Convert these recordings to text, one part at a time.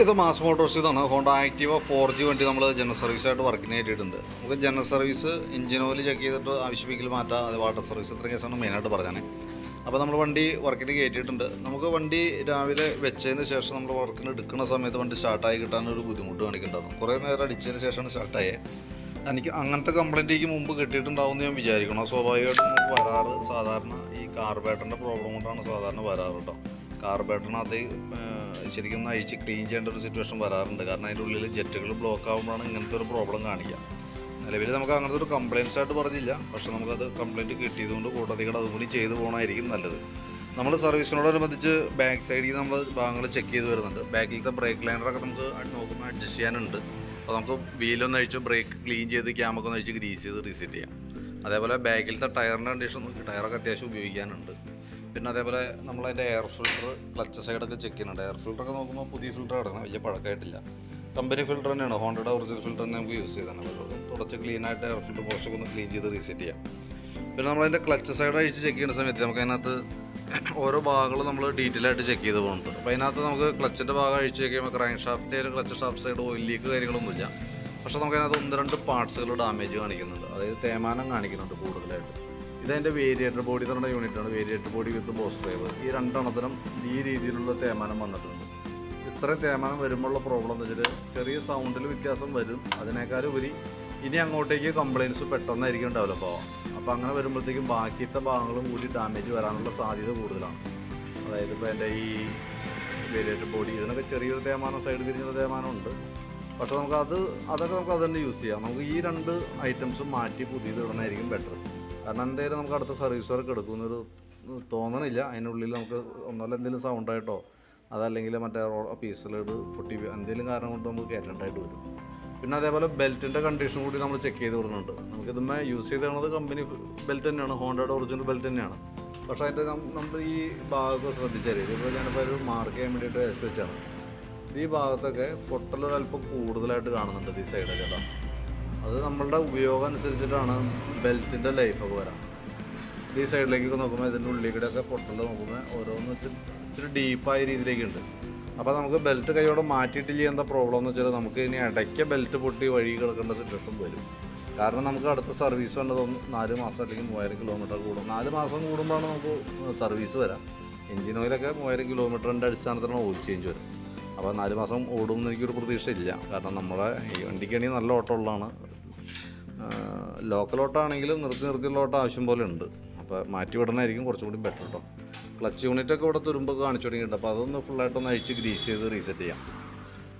ഇത് mass Motors ഇതാണ് Honda Activa 4G വണ്ടി നമ്മൾ ജനറൽ സർവീസായിട്ട് വർക്കിന് കയറ്റിയിട്ടുണ്ട്. നമുക്ക് general service engine oil check ചെയ്തിട്ട് ആവശ്യമെങ്കിൽ മാറ്റാം, അത് വാട്ടർ സർവീസ് ഇത്ര കേസാണ് മെയിനായിട്ട് പറഞ്ഞത്. അപ്പോൾ നമ്മൾ വണ്ടി വർക്കിന് കയറ്റിയിട്ടുണ്ട്. നമുക്ക് വണ്ടി രാവിലെ വെച്ചതിന് ശേഷം നമ്മൾ വർക്കിന് എടുക്കുന്ന സമയത്ത് വണ്ടി സ്റ്റാർട്ടായി കിട്ടാനൊരു ബുദ്ധിമുട്ട് കാണിക്കുന്നുണ്ടായിരുന്നു. കുറേ നേരം അടിച്ചതിന് ശേഷമാണ് സ്റ്റാർട്ടായത്. എനിക്ക് അങ്ങനത്തെ കംപ്ലയിൻറ്റേക്ക് മുമ്പ് കിട്ടിയിട്ടുണ്ടാവുമെന്ന് ഞാൻ വിചാരിക്കണം. സ്വാഭാവികമായിട്ടും നമുക്ക് വരാറ് സാധാരണ ഈ കാർബേറ്ററിൻ്റെ പ്രോബ്ലം കൊണ്ടാണ് സാധാരണ വരാറ് കേട്ടോ. കാർബേറ്ററിനകത്ത് ശരിക്കും അഴിച്ച് ക്ലീൻ ചെയ്യേണ്ട ഒരു സിറ്റുവേഷൻ വരാറുണ്ട്. കാരണം അതിൻ്റെ ഉള്ളിൽ ജെറ്റുകൾ ബ്ലോക്ക് ആകുമ്പോഴാണ് ഇങ്ങനത്തെ ഒരു പ്രോബ്ലം കാണിക്കുക. നിലവിൽ നമുക്ക് അങ്ങനത്തെ ഒരു കംപ്ലയിൻസ് ആയിട്ട് പറഞ്ഞില്ല, പക്ഷേ നമുക്കത് കംപ്ലയിൻറ്റ് കിട്ടിയതുകൊണ്ട് കൂട്ടത്തിക്കട അതും കൂടി ചെയ്തു പോകണമായിരിക്കും നല്ലത്. നമ്മൾ സർവീസിനോടനുബന്ധിച്ച് ബാക്ക് സൈഡിൽ നമ്മൾ ഭാഗങ്ങൾ ചെക്ക് ചെയ്ത് വരുന്നുണ്ട്. ബാക്കിലത്തെ ബ്രേക്ക് ലൈനറൊക്കെ നമുക്ക് നോക്കുമ്പോൾ അഡ്ജസ്റ്റ് ചെയ്യാനുണ്ട്. അപ്പോൾ നമുക്ക് വീലൊന്ന് അഴിച്ച് ബ്രേക്ക് ക്ലീൻ ചെയ്ത് ക്യാമൊക്കെ ഒന്ന് അഴിച്ച് ഗ്രീസ് ചെയ്ത് റീസെറ്റ് ചെയ്യാം. അതേപോലെ ബാക്കിലത്തെ ടയറിൻ്റെ കണ്ടീഷൻ നോക്കി ടയറൊക്കെ അത്യാവശ്യം ഉപയോഗിക്കാനുണ്ട്. പിന്നെ അതേപോലെ നമ്മളതിൻ്റെ എയർ ഫിൽറ്റർ ക്ലച്ച് സൈഡൊക്കെ ചെക്ക് ചെയ്യുന്നുണ്ട്. എയർ ഫിൽറ്ററൊക്കെ നോക്കുമ്പോൾ പുതിയ ഫിൽറ്റർ കിടക്കണം, വലിയ പഴക്കമായിട്ടില്ല. കമ്പനി ഫിൽറ്റർ തന്നെയാണ്, ഹോണ്ടയുടെ ഒറിജിനൽ ഫിൽറ്റർ തന്നെ നമുക്ക് യൂസ് ചെയ്താണ്. അപ്പോൾ തുടച്ച് ക്ലീനായിട്ട് എയർ ഫിൽറ്റർ പോസ്റ്റൊക്കെ ഒന്ന് ക്ലീൻ ചെയ്ത് റീസെറ്റ് ചെയ്യാം. പിന്നെ നമ്മളതിൻ്റെ ക്ലച്ച് സൈഡ് അഴിച്ച് ചെക്ക് ചെയ്യുന്ന സമയത്ത് നമുക്ക് അതിനകത്ത് ഓരോ ഭാഗങ്ങൾ നമ്മൾ ഡീറ്റെയിൽ ആയിട്ട് ചെക്ക് ചെയ്ത് പോകുന്നുണ്ട്. അപ്പോൾ അതിനകത്ത് നമുക്ക് ക്ലച്ചിൻ്റെ ഭാഗം അഴിച്ച് ചെക്ക് ചെയ്യുമ്പോൾ ക്രാങ്ക് ഷാഫ്റ്റിൻ്റെ ഒരു clutch shaft side oil leak കാര്യങ്ങളൊന്നുമില്ല. പക്ഷേ നമുക്കതിനകത്ത് 1-2 പാർട്സുകൾ ഡാമേജ് കാണിക്കുന്നുണ്ട്, അതായത് തേമാനം കാണിക്കുന്നുണ്ട് കൂടുതലായിട്ട്. ഇതെൻ്റെ വേരിയേറ്റർ ബോഡി എന്ന് പറഞ്ഞ യൂണിറ്റാണ്, variator body with boss driver. ഈ രണ്ടെണ്ണത്തിനും ഈ രീതിയിലുള്ള തേമാനം വന്നിട്ടുണ്ട്. ഇത്രയും തേമാനം വരുമ്പോഴുള്ള പ്രോബ്ലം എന്ന് വെച്ചാൽ ചെറിയ സൗണ്ടിൽ വ്യത്യാസം വരും. അതിനേക്കാളുപരി ഇനി അങ്ങോട്ടേക്ക് കംപ്ലയിൻറ്റ്സ് പെട്ടെന്നായിരിക്കും ഡെവലപ്പ് ആവാം. അപ്പോൾ അങ്ങനെ വരുമ്പോഴത്തേക്കും ബാക്കിയത്തെ ഭാഗങ്ങളും കൂടി ഡാമേജ് വരാനുള്ള സാധ്യത കൂടുതലാണ്. അതായത് ഇപ്പോൾ എൻ്റെ ഈ വേരിയേറ്റർ ബോഡി ഇതിനൊക്കെ ചെറിയൊരു തേമാനം, സൈഡ് തിരിഞ്ഞൊരു തേമാനം ഉണ്ട്. പക്ഷേ അതൊക്കെ നമുക്ക് അത് തന്നെ യൂസ് ചെയ്യാം. നമുക്ക് ഈ 2 ഐറ്റംസും മാറ്റി പുതിയത് ഇടണമായിരിക്കും ബെറ്റർ. കാരണം എന്തായാലും നമുക്ക് അടുത്ത സർവീസ് വർക്ക് എടുക്കുന്നൊരു തോന്നണില്ല. അതിനുള്ളിൽ നമുക്ക് ഒന്നല്ല എന്തെങ്കിലും സൗണ്ടായിട്ടോ അതല്ലെങ്കിൽ മറ്റേ പീസിലേട് പൊട്ടി എന്തെങ്കിലും കാരണം കൊണ്ട് നമുക്ക് കയറ്റേണ്ടതായിട്ട് വരും. പിന്നെ അതേപോലെ ബെൽറ്റിൻ്റെ കണ്ടീഷൻ കൂടി നമ്മൾ ചെക്ക് ചെയ്ത് വിടുന്നുണ്ട്. നമുക്കിതുമേ യൂസ് ചെയ്തത് കമ്പനി ബെൽറ്റ് തന്നെയാണ്, ഹോണ്ടയുടെ ഒറിജിനൽ ബെൽറ്റ് തന്നെയാണ്. പക്ഷേ അതിൻ്റെ നമ്മൾ ഈ ഭാഗമൊക്കെ ശ്രദ്ധിച്ചാൽ ഇപ്പോൾ ഞാനിപ്പോൾ ഒരു മാർക്ക് ചെയ്യാൻ വേണ്ടിയിട്ട് വേസ്റ്റ് വെച്ചാണ്. ഈ ഭാഗത്തൊക്കെ പൊട്ടലൊരല്പം കൂടുതലായിട്ട് കാണുന്നുണ്ട് ഈ സൈഡൊക്കെ കേട്ടോ. അത് നമ്മളുടെ ഉപയോഗം അനുസരിച്ചിട്ടാണ് ബെൽറ്റിൻ്റെ ലൈഫൊക്കെ വരാം. ഈ സൈഡിലേക്കൊക്കെ നോക്കുമ്പോൾ ഇതിൻ്റെ ഉള്ളിലേക്കൊക്കെ പൊട്ടൽ നോക്കുമ്പോൾ ഓരോന്ന് ഇച്ചിരി ഡീപ്പായ രീതിയിലേക്കുണ്ട്. അപ്പോൾ നമുക്ക് ബെൽറ്റ് കൈയോടെ മാറ്റിയിട്ടില്ല എന്താ പ്രോബ്ലം എന്ന് വെച്ചാൽ നമുക്ക് ഇനി ഇടയ്ക്ക് ബെൽറ്റ് പൊട്ടി വഴി കിടക്കേണ്ട സിറ്റുവേഷൻ വരും. കാരണം നമുക്ക് അടുത്ത സർവീസ് വേണ്ടത് 4 മാസം അല്ലെങ്കിൽ 3000 കിലോമീറ്റർ കൂടും. 4 മാസം കൂടുമ്പോഴാണ് നമുക്ക് സർവീസ് വരാം. എഞ്ചിൻ ഓയിലൊക്കെ 3000 കിലോമീറ്ററിൻ്റെ അടിസ്ഥാനത്തിലാണ് ഓയിൽ ചേഞ്ച് വരും. അപ്പോൾ 4 മാസം ഓടുമെന്ന് എനിക്കൊരു പ്രതീക്ഷയില്ല. കാരണം നമ്മളെ ഈ വണ്ടിക്കാണെങ്കിൽ നല്ല ഓട്ടമുള്ളതാണ്. ലോക്കൽ ഓട്ടമാണെങ്കിലും നിർത്തിയുള്ള ഓട്ടം ആവശ്യം പോലെ ഉണ്ട്. അപ്പോൾ മാറ്റി വിടണമായിരിക്കും കുറച്ചും കൂടി ബെറ്റർ കേട്ടോ. ക്ലച്ച് യൂണിറ്റൊക്കെ ഇവിടെ തുരുമ്പൊക്കെ കാണിച്ചു തുടങ്ങിയിട്ടുണ്ട്. അപ്പോൾ അതൊന്ന് ഫുള്ളായിട്ടൊന്ന് അഴിച്ച് ഗ്രീസ് ചെയ്ത് റീസെറ്റ് ചെയ്യാം.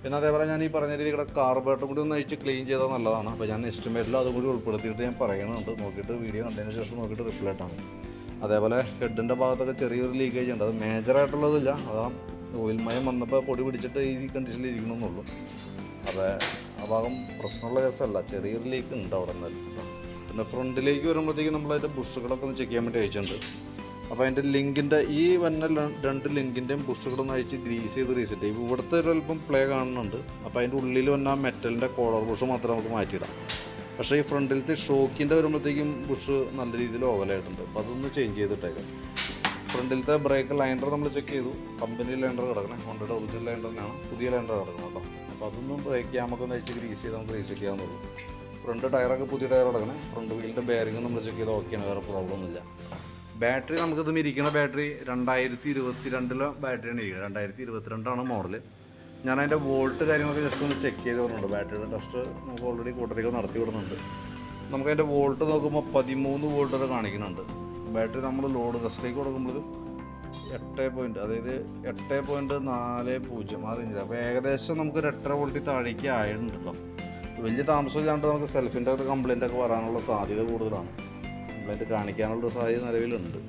പിന്നെ അതേപോലെ ഞാൻ ഈ പറഞ്ഞ രീതിയിൽ കാർബേറ്റർ കൂടി ഒന്ന് അഴിച്ച് ക്ലീൻ ചെയ്താൽ നല്ലതാണ്. അപ്പോൾ ഞാൻ എസ്റ്റിമേറ്റിൽ അതും കൂടി ഉൾപ്പെടുത്തിയിട്ട് ഞാൻ പറയുന്നുണ്ട്. നോക്കിയിട്ട് വീഡിയോ കണ്ടതിന് ശേഷം നോക്കിയിട്ട് റിപ്ലൈ ആയിട്ടാണ്. അതേപോലെ ഹെഡിൻ്റെ ഭാഗത്തൊക്കെ ചെറിയൊരു ലീക്കേജ് ഉണ്ട്. അത് മേജറായിട്ടുള്ളതില്ല, അതാ ഓയിൽ മയം വന്നപ്പോൾ പൊടി പിടിച്ചിട്ട് ഈ കണ്ടീഷനിൽ ഇരിക്കണമെന്നുള്ളൂ. അപ്പോൾ ആ ഭാഗം പ്രശ്നമുള്ള കേസല്ല, ചെറിയൊരു ലീക്ക് ഉണ്ട് അവിടെ നിന്നാലും. പിന്നെ ഫ്രണ്ടിലേക്ക് വരുമ്പോഴത്തേക്കും നമ്മളതിൻ്റെ ബുഷുകളൊക്കെ ഒന്ന് ചെക്ക് ചെയ്യാൻ വേണ്ടി അയച്ചിട്ടുണ്ട്. അപ്പോൾ അതിൻ്റെ ലിങ്കിൻ്റെ ഈ വന്ന 2 ലിങ്കിൻ്റെയും ബുഷുകളൊന്ന് അയച്ച് ഗ്രീസ് ചെയ്ത് റീസെറ്റ് ചെയ്യും. ഇവിടുത്തെ ഒരല്പം പ്ലേ കാണുന്നുണ്ട്. അപ്പോൾ അതിൻ്റെ ഉള്ളിൽ വന്ന മെറ്റലിൻ്റെ കോളർ ബുഷ് മാത്രമേ നമുക്ക് മാറ്റിയിടാം. പക്ഷേ ഈ ഫ്രണ്ടിലത്തെ ഷോക്കിൻ്റെ വരുമ്പോഴത്തേക്കും ബുഷ് നല്ല രീതിയിൽ ഓവലായിട്ടുണ്ട്. അപ്പോൾ അതൊന്ന് ചേഞ്ച് ചെയ്തിട്ടേക്കാം. ഫ്രണ്ടിലത്തെ ബ്രേക്ക് ലൈനർ നമ്മൾ ചെക്ക് ചെയ്തു, കമ്പനി ലൈനർ കിടക്കണേ, ഹോണ്ടയുടെ ഒറിജിനൽ ലൈനർ തന്നെയാണ്, പുതിയ ലൈനർ കിടക്കണം കേട്ടോ. അപ്പോൾ അതൊന്നും ബ്രേക്ക് ക്യാമൊക്കെ ഒന്ന് അയച്ച് ഗ്രീസ് ചെയ്ത് നമുക്ക് റീസെറ്റ് ചെയ്യാവുന്നുള്ളൂ. ഫ്രണ്ട് ടയറൊക്കെ പുതിയ ടയർ കിടക്കണേ, ഫ്രണ്ട് വീലിൻ്റെ ബെയറിംഗ് നമ്മൾ ചെക്ക് ചെയ്ത് ഓക്കെയാണ്, വേറെ പ്രോബ്ലം ഒന്നുമില്ല. ബാറ്ററി നമുക്കിതും ഇരിക്കുന്ന ബാറ്ററി 2022 ബാറ്ററിയാണ് ഇരിക്കുന്നത്. 2022 മോഡൽ. ഞാനതിൻ്റെ വോൾട്ട് കാര്യങ്ങളൊക്കെ ജസ്റ്റ് ഒന്ന് ചെക്ക് ചെയ്ത് വരുന്നുണ്ട്. ബാറ്ററിയുടെ ടെസ്റ്റ് നമുക്ക് ഓൾറെഡി കൂട്ടത്തേക്ക് നടത്തി വിടുന്നുണ്ട്. നമുക്കതിൻ്റെ വോൾട്ട് നോക്കുമ്പോൾ 13 വോൾട്ട് വരെ കാണിക്കുന്നുണ്ട്. ബാറ്ററി നമ്മൾ ലോഡ് ടെസ്റ്റിലേക്ക് കൊടുക്കുമ്പോൾ 8 അതായത് 8.40 അറിയില്ല. അപ്പോൾ ഏകദേശം നമുക്കൊരു 8.5 വോൾട്ടിൽ താഴേക്ക് ആയിട്ടുണ്ട് കേട്ടോ. വലിയ താമസമില്ലാണ്ട് നമുക്ക് സെൽഫിൻ്റെ ഒരു കംപ്ലയിൻ്റ് ഒക്കെ വരാനുള്ള സാധ്യത കൂടുതലാണ്. കംപ്ലയിൻറ്റ് കാണിക്കാനുള്ളൊരു സാധ്യത നിലവിലുണ്ട്.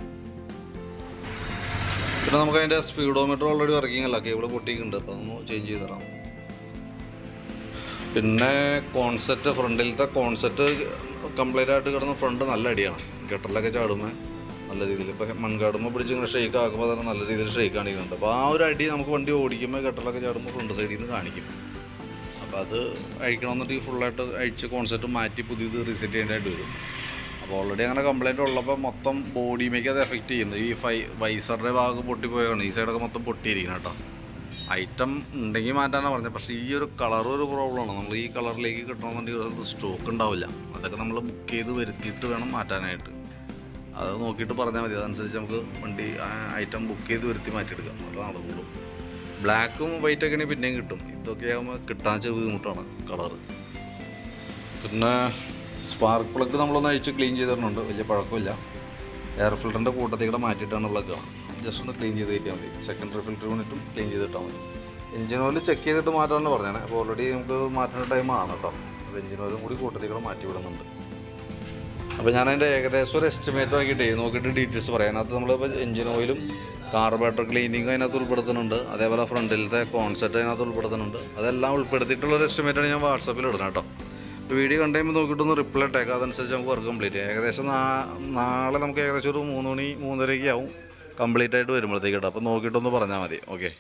പിന്നെ നമുക്ക് അതിൻ്റെ സ്പീഡോമീറ്റർ ഓൾറെഡി വർക്കിംഗ് അല്ല, കേബിൾ പൊട്ടിയിട്ടുണ്ട്. അപ്പോൾ അതൊന്ന് ചേഞ്ച് ചെയ്ത് തരാം. പിന്നെ കോൺസെപ്റ്റ്, ഫ്രണ്ടിലത്തെ കോൺസെപ്റ്റ് കംപ്ലീറ്റ് ആയിട്ട് കിടന്ന ഫ്രണ്ട് നല്ല അടിയാണ്. ഗട്ടറിലൊക്കെ ചാടുമ്പോൾ നല്ല രീതിയിൽ, ഇപ്പോൾ മൺകാടുമ്പോൾ പിടിച്ച് ഇങ്ങനെ ഷെയ്ക്ക് ആക്കുമ്പോൾ തന്നെ നല്ല രീതിയിൽ ഷെയ്ക്ക് കാണിക്കുന്നുണ്ട്. അപ്പോൾ ആ ഒരു അടി നമുക്ക് വണ്ടി ഓടിക്കുമ്പോൾ ഗട്ടറിലൊക്കെ ചാടുമ്പോൾ ഫ്രണ്ട് സൈഡിൽ നിന്ന് കാണിക്കും. അപ്പോൾ അത് അഴിക്കണമെന്നുണ്ടെങ്കിൽ ഫുള്ളായിട്ട് അഴിച്ച് കോൺസെപ്റ്റ് മാറ്റി പുതിയത് റീസെറ്റ് ചെയ്യേണ്ടതായിട്ട് വരും. അപ്പോൾ ഓൾറെഡി അങ്ങനെ കംപ്ലയിൻറ്റ് ഉള്ളപ്പോൾ മൊത്തം ബോഡിയിലേക്ക് അത് എഫക്റ്റ് ചെയ്യുന്നത്. ഈ വൈസറിൻ്റെ ഭാഗം പൊട്ടിപ്പോയാണ്, ഈ സൈഡൊക്കെ മൊത്തം പൊട്ടിയിരിക്കണം കേട്ടോ. ഐറ്റം ഉണ്ടെങ്കിൽ മാറ്റാനാണ് പറഞ്ഞത്. പക്ഷേ ഈ ഒരു കളറും ഒരു പ്രോബ്ലമാണ്. നമ്മൾ ഈ കളറിലേക്ക് കിട്ടണമെന്നുണ്ടെങ്കിൽ സ്റ്റോക്ക് ഉണ്ടാവില്ല. അതൊക്കെ നമ്മൾ ബുക്ക് ചെയ്ത് വരുത്തിയിട്ട് വേണം മാറ്റാനായിട്ട്. അത് നോക്കിയിട്ട് പറഞ്ഞാൽ മതി. അതനുസരിച്ച് നമുക്ക് വണ്ടി ഐറ്റം ബുക്ക് ചെയ്ത് വരുത്തി മാറ്റിയെടുക്കാം. അത് നടക്കുള്ളൂ. ബ്ലാക്കും വൈറ്റൊക്കെ ആണെങ്കിൽ പിന്നെയും കിട്ടും. ഇതൊക്കെ ആകുമ്പോൾ കിട്ടാൻ ബുദ്ധിമുട്ടാണ് കളറ്. പിന്നെ സ്പാർക്ക് പ്ലഗ് നമ്മളൊന്ന് അഴിച്ച് ക്ലീൻ ചെയ്തിട്ടുണ്ട്. വലിയ പഴക്കമില്ല. എയർ ഫിൽറ്ററിൻ്റെ കൂട്ടത്തേക്കൂടെ മാറ്റിയിട്ടാണ് പ്ലഗ്. ജസ്റ്റ് ഒന്ന് ക്ലീൻ ചെയ്ത് കിട്ടിയാൽ മതി. സെക്കൻഡറി ഫിൽറ്റർ യൂണിറ്റും ക്ലീൻ ചെയ്തിട്ടാൽ മതി. എഞ്ചിൻ ഓയിൽ ചെക്ക് ചെയ്തിട്ട് മാറ്റാമെന്ന് പറഞ്ഞാൽ. അപ്പോൾ ഓൾറെഡി നമുക്ക് മാറ്റുന്ന ടൈമാണ് കേട്ടോ. അപ്പോൾ എഞ്ചിൻ ഓയിലും കൂടി കൂട്ടത്തേക്കൂടെ മാറ്റി വിടുന്നുണ്ട്. അപ്പോൾ ഞാനതിൻ്റെ ഏകദേശം ഒരു എസ്റ്റിമേറ്റ് നോക്കിയിട്ട് ഡീറ്റെയിൽസ് പറയാം. അതിനകത്ത് നമ്മളിപ്പോൾ എഞ്ചിൻ ഓയിലും കാർബറേറ്റർ ക്ലീനിങ്ങും അതിനകത്ത് ഉൾപ്പെടുത്തുന്നുണ്ട്. അതേപോലെ ഫ്രണ്ടിലത്തെ കോൺസെപ്റ്റ് അതിനകത്ത് ഉൾപ്പെടുത്തുന്നുണ്ട്. അതെല്ലാം ഉൾപ്പെടുത്തിയിട്ടുള്ളൊരു എസ്റ്റിമേറ്റാണ് ഞാൻ വാട്സാപ്പിൽ ഇടുന്നത് കേട്ടോ. വീഡിയോ കണ്ടുകഴിയുമ്പോൾ നോക്കിയിട്ടൊന്ന് റിപ്ലൈ ഇട്ടേക്കാം. അതനുസരിച്ച് നമുക്ക് വർക്ക് കംപ്ലീറ്റ് ചെയ്യാം. ഏകദേശം നാളെ നമുക്ക് ഏകദേശം ഒരു 3 മണി 3:30 ആവും കംപ്ലീറ്റ് ആയിട്ട് വരുമ്പോഴത്തേക്ക് കേട്ടോ. അപ്പോൾ നോക്കിയിട്ടൊന്ന് പറഞ്ഞാൽ മതി. ഓക്കെ.